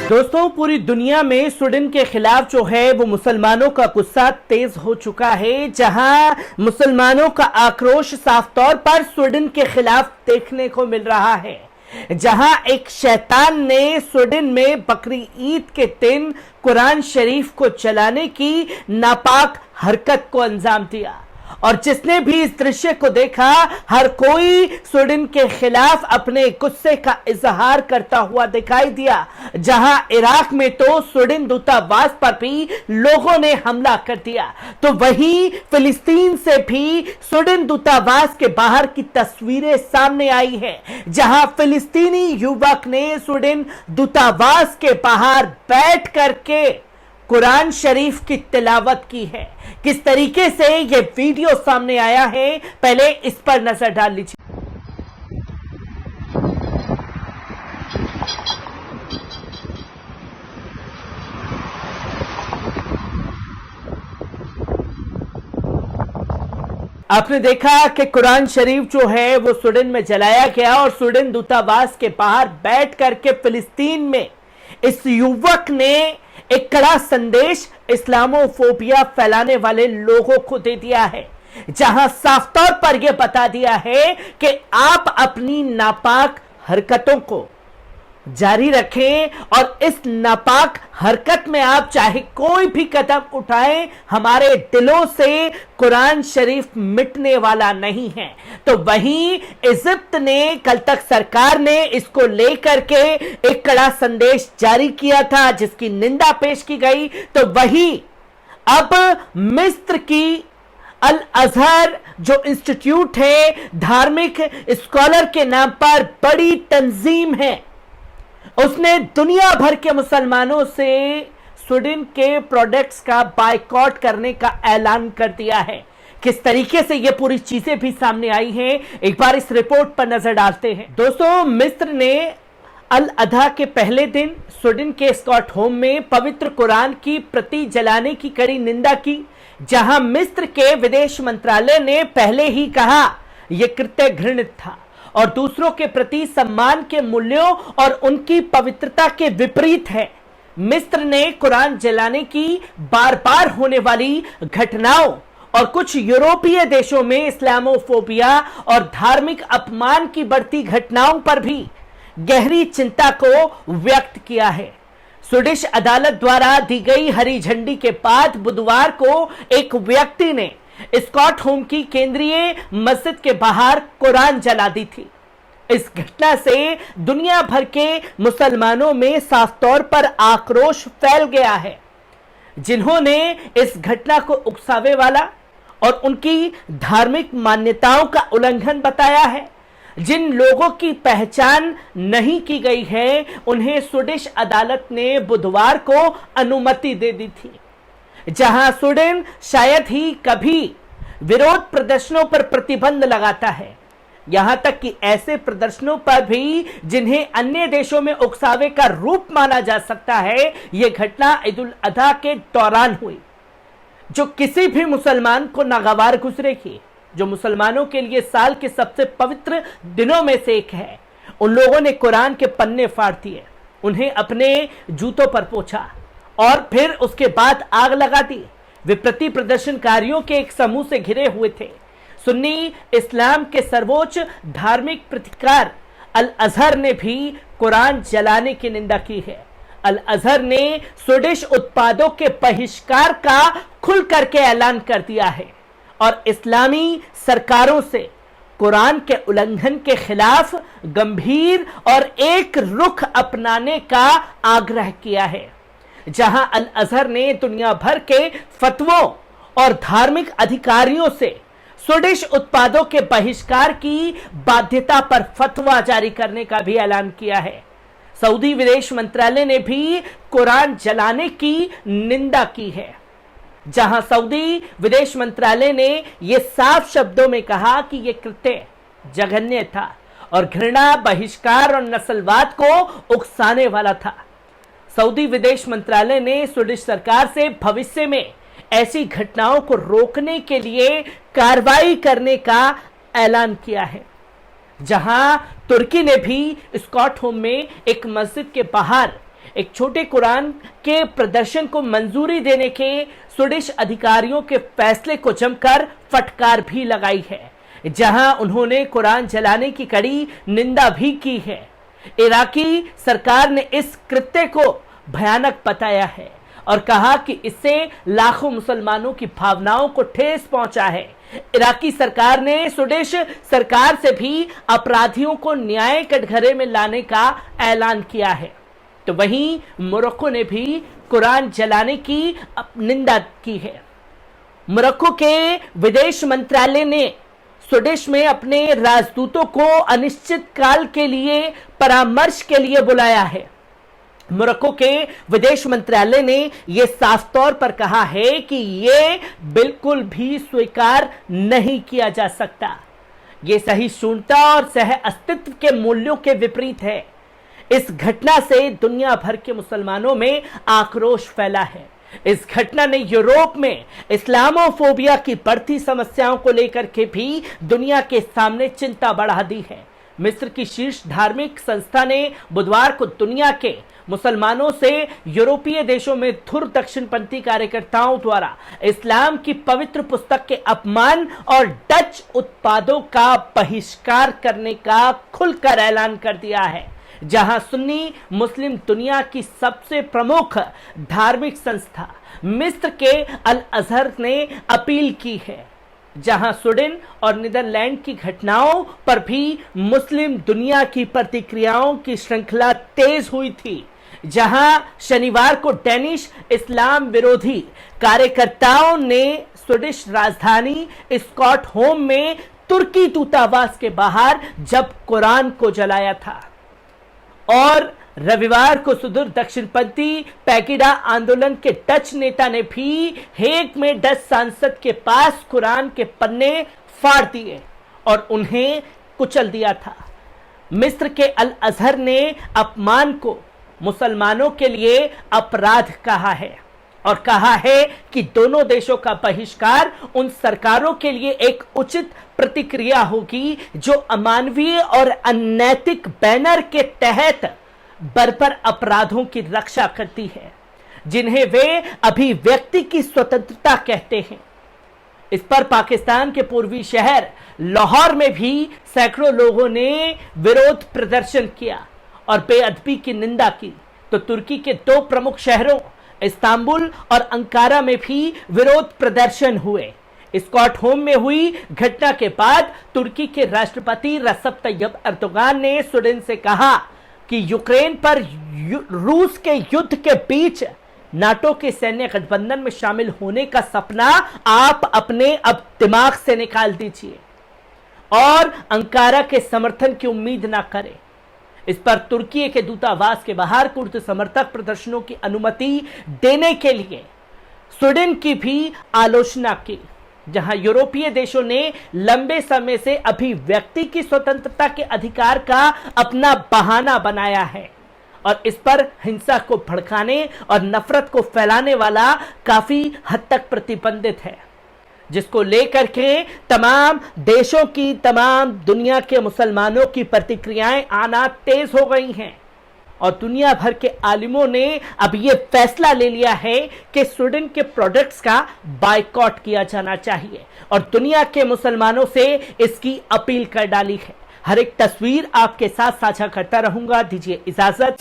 दोस्तों, पूरी दुनिया में स्वीडन के खिलाफ जो है वो मुसलमानों का गुस्सा तेज हो चुका है। जहां मुसलमानों का आक्रोश साफ तौर पर स्वीडन के खिलाफ देखने को मिल रहा है, जहां एक शैतान ने स्वीडन में बकरी ईद के दिन कुरान शरीफ को जलाने की नापाक हरकत को अंजाम दिया। और जिसने भी इस दृश्य को देखा, हर कोई स्वीडन के खिलाफ अपने गुस्से का इजहार करता हुआ दिखाई दिया। जहां इराक में तो स्वीडन दूतावास पर भी लोगों ने हमला कर दिया, तो वहीं फिलिस्तीन से भी स्वीडन दूतावास के बाहर की तस्वीरें सामने आई है, जहां फिलिस्तीनी युवक ने स्वीडन दूतावास के बाहर बैठ करके कुरान शरीफ की तिलावत की है। किस तरीके से यह वीडियो सामने आया है, पहले इस पर नजर डाल लीजिए। आपने देखा कि कुरान शरीफ जो है वो स्वीडन में जलाया गया और स्वीडन दूतावास के बाहर बैठ करके फिलिस्तीन में इस युवक ने एक कड़ा संदेश इस्लामोफोबिया फैलाने वाले लोगों को दे दिया है, जहां साफ तौर पर यह बता दिया है कि आप अपनी नापाक हरकतों को जारी रखें और इस नापाक हरकत में आप चाहे कोई भी कदम उठाएं, हमारे दिलों से कुरान शरीफ मिटने वाला नहीं है। तो वहीं इजिप्ट ने कल तक सरकार ने इसको लेकर के एक कड़ा संदेश जारी किया था, जिसकी निंदा पेश की गई। तो वहीं अब मिस्र की अल अजहर जो इंस्टीट्यूट है, धार्मिक स्कॉलर के नाम पर बड़ी तंजीम है, उसने दुनिया भर के मुसलमानों से स्वीडन के प्रोडक्ट्स का बायकॉट करने का ऐलान कर दिया है। किस तरीके से ये पूरी चीजें भी सामने आई हैं, एक बार इस रिपोर्ट पर नजर डालते हैं। दोस्तों, मिस्र ने अल अधा के पहले दिन स्वीडन के स्टॉकहोम में पवित्र कुरान की प्रति जलाने की कड़ी निंदा की, जहां मिस्र के विदेश मंत्रालय ने पहले ही कहा यह कृत्य घृणित था और दूसरों के प्रति सम्मान के मूल्यों और उनकी पवित्रता के विपरीत है। मिस्र ने कुरान जलाने की बार बार होने वाली घटनाओं और कुछ यूरोपीय देशों में इस्लामोफोबिया और धार्मिक अपमान की बढ़ती घटनाओं पर भी गहरी चिंता को व्यक्त किया है। स्वीडिश अदालत द्वारा दी गई हरी झंडी के बाद बुधवार को एक व्यक्ति ने स्टॉकहोम की केंद्रीय मस्जिद के बाहर कुरान जला दी थी। इस घटना से दुनिया भर के मुसलमानों में साफ तौर पर आक्रोश फैल गया है, जिन्होंने इस घटना को उकसावे वाला और उनकी धार्मिक मान्यताओं का उल्लंघन बताया है। जिन लोगों की पहचान नहीं की गई है, उन्हें स्वीडिश अदालत ने बुधवार को अनुमति दे दी थी, जहां स्वीडन शायद ही कभी विरोध प्रदर्शनों पर प्रतिबंध लगाता है, यहां तक कि ऐसे प्रदर्शनों पर भी जिन्हें अन्य देशों में उकसावे का रूप माना जा सकता है। यह घटना ईद उल अधा के दौरान हुई, जो किसी भी मुसलमान को नागवार गुजरेगी, जो मुसलमानों के लिए साल के सबसे पवित्र दिनों में से एक है। उन लोगों ने कुरान के पन्ने फाड़ दिए, उन्हें अपने जूतों पर पोंछा और फिर उसके बाद आग लगा दी। वे प्रति प्रदर्शनकारियों के एक समूह से घिरे हुए थे। सुन्नी इस्लाम के सर्वोच्च धार्मिक प्रतीकार अल अजहर ने भी कुरान जलाने की निंदा की है। अल अजहर ने स्वीडिश उत्पादों के बहिष्कार का खुल करके ऐलान कर दिया है और इस्लामी सरकारों से कुरान के उल्लंघन के खिलाफ गंभीर और एक रुख अपनाने का आग्रह किया है। जहां अल अजहर ने दुनिया भर के फतवों और धार्मिक अधिकारियों से स्वीडिश उत्पादों के बहिष्कार की बाध्यता पर फतवा जारी करने का भी ऐलान किया है। सऊदी विदेश मंत्रालय ने भी कुरान जलाने की निंदा की है, जहां सऊदी विदेश मंत्रालय ने यह साफ शब्दों में कहा कि यह कृत्य जघन्य था और घृणा, बहिष्कार और नस्लवाद को उकसाने वाला था। सऊदी विदेश मंत्रालय ने स्वीडिश सरकार से भविष्य में ऐसी घटनाओं को रोकने के लिए कार्रवाई करने का ऐलान किया है। जहां तुर्की ने भी स्टॉकहोम में एक मस्जिद के बाहर एक छोटे कुरान के प्रदर्शन को मंजूरी देने के स्वीडिश अधिकारियों के फैसले को जमकर फटकार भी लगाई है, जहां उन्होंने कुरान जलाने की कड़ी निंदा भी की है। इराकी सरकार ने इस कृत्य को भयानक बताया है और कहा कि इससे लाखों मुसलमानों की भावनाओं को ठेस पहुंचा है। इराकी सरकार ने स्वीडिश सरकार से भी अपराधियों को न्याय कटघरे में लाने का ऐलान किया है। तो वहीं मोरक्को ने भी कुरान जलाने की निंदा की है। मोरक्को के विदेश मंत्रालय ने स्वीडिश में अपने राजदूतों को अनिश्चित काल के लिए परामर्श के लिए बुलाया है। मोरक्को के विदेश मंत्रालय ने यह साफ तौर पर कहा है कि यह बिल्कुल भी स्वीकार नहीं किया जा सकता। यह सहिष्णुता और सह अस्तित्व के मूल्यों के विपरीत है। इस घटना से दुनिया भर के मुसलमानों में आक्रोश फैला है। इस घटना ने यूरोप में इस्लामोफोबिया की बढ़ती समस्याओं को लेकर के भी दुनिया के सामने चिंता बढ़ा दी है। मिस्र की शीर्ष धार्मिक संस्था ने बुधवार को दुनिया के मुसलमानों से यूरोपीय देशों में धुर दक्षिणपंथी कार्यकर्ताओं द्वारा इस्लाम की पवित्र पुस्तक के अपमान और डच उत्पादों का बहिष्कार करने का खुलकर ऐलान कर दिया है। जहां सुन्नी मुस्लिम दुनिया की सबसे प्रमुख धार्मिक संस्था मिस्र के अल अजहर ने अपील की है, जहां स्वीडन और नीदरलैंड की घटनाओं पर भी मुस्लिम दुनिया की प्रतिक्रियाओं की श्रृंखला तेज हुई थी, जहां शनिवार को डेनिश इस्लाम विरोधी कार्यकर्ताओं ने स्वीडिश राजधानी स्टॉकहोम में तुर्की दूतावास के बाहर जब कुरान को जलाया था। और रविवार को सुदूर दक्षिणपंथी पैगिडा आंदोलन के डच नेता ने भी हेग में डच सांसद के पास कुरान के पन्ने फाड़ दिए और उन्हें कुचल दिया था। मिस्र के अल अजहर ने अपमान को मुसलमानों के लिए अपराध कहा है और कहा है कि दोनों देशों का बहिष्कार उन सरकारों के लिए एक उचित प्रतिक्रिया होगी जो अमानवीय और अनैतिक बैनर के तहत बर्बर अपराधों की रक्षा करती है, जिन्हें वे अभिव्यक्ति की स्वतंत्रता कहते हैं। इस पर पाकिस्तान के पूर्वी शहर लाहौर में भी सैकड़ों लोगों ने विरोध प्रदर्शन किया और बेअदबी की निंदा की। तो तुर्की के दो प्रमुख शहरों इस्तांबुल और अंकारा में भी विरोध प्रदर्शन हुए। स्टॉकहोम में हुई घटना के बाद तुर्की के राष्ट्रपति रसप तैयब एर्दोगान ने स्वीडन से कहा कि यूक्रेन पर रूस के युद्ध के बीच नाटो के सैन्य गठबंधन में शामिल होने का सपना आप अपने अब दिमाग से निकाल दीजिए और अंकारा के समर्थन की उम्मीद ना करें। इस पर तुर्की के दूतावास के बाहर कुर्द समर्थक प्रदर्शनों की अनुमति देने के लिए स्वीडन की भी आलोचना की, जहां यूरोपीय देशों ने लंबे समय से अभिव्यक्ति की स्वतंत्रता के अधिकार का अपना बहाना बनाया है और इस पर हिंसा को भड़काने और नफरत को फैलाने वाला काफी हद तक प्रतिबंधित है, जिसको लेकर के तमाम देशों की, तमाम दुनिया के मुसलमानों की प्रतिक्रियाएं आना तेज हो गई हैं और दुनिया भर के आलिमों ने अब यह फैसला ले लिया है कि स्वीडन के प्रोडक्ट्स का बायकॉट किया जाना चाहिए और दुनिया के मुसलमानों से इसकी अपील कर डाली है। हर एक तस्वीर आपके साथ साझा करता रहूंगा। दीजिए इजाजत।